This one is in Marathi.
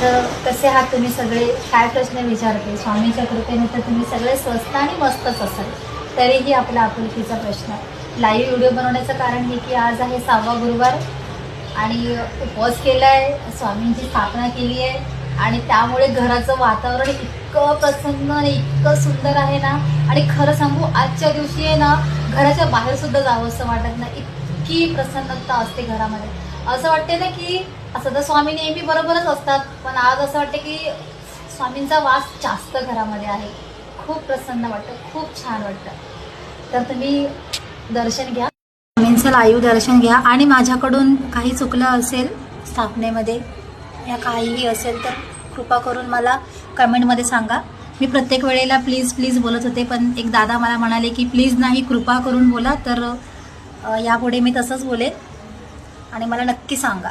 तर कसे आहात तुम्ही सगळे, काय प्रश्न विचारते. स्वामीच्या कृपेने तर तुम्ही सगळे स्वस्त आणि मस्तच असाल. तरीही आपला आपुलकीचा प्रश्न. लाईव्ह व्हिडिओ बनवण्याचं कारण हे की आज आहे 6वा गुरुवार आणि उपवास केला आहे, स्वामींची स्थापना केली आहे आणि त्यामुळे घराचं वातावरण इतकं प्रसन्न आणि इतकं सुंदर आहे ना. आणि खरं सांगू, आजच्या दिवशी आहे ना, घराच्या बाहेर सुद्धा जावं असं वाटत नाही, इतकी प्रसन्नता असते घरामध्ये. असं वाटते ना की असं तर स्वामी नेहमी बरोबरच असतात, पण आज असं वाटतं की स्वामींचा वास जास्त घरामध्ये आहे. खूप प्रसन्न वाटतं, खूप छान वाटतं. तर तुम्ही दर्शन घ्या, स्वामींचं लाईव्ह दर्शन घ्या. आणि माझ्याकडून काही चुकलं असेल स्थापनेमध्ये या काहीही असेल तर कृपा करून मला कमेंटमध्ये सांगा. मी प्रत्येक वेळेला प्लीज प्लीज बोलत होते, पण एक दादा मला म्हणाले की प्लीज नाही, कृपा करून बोला. तर यापुढे मी तसंच बोलेन आणि मला नक्की सांगा.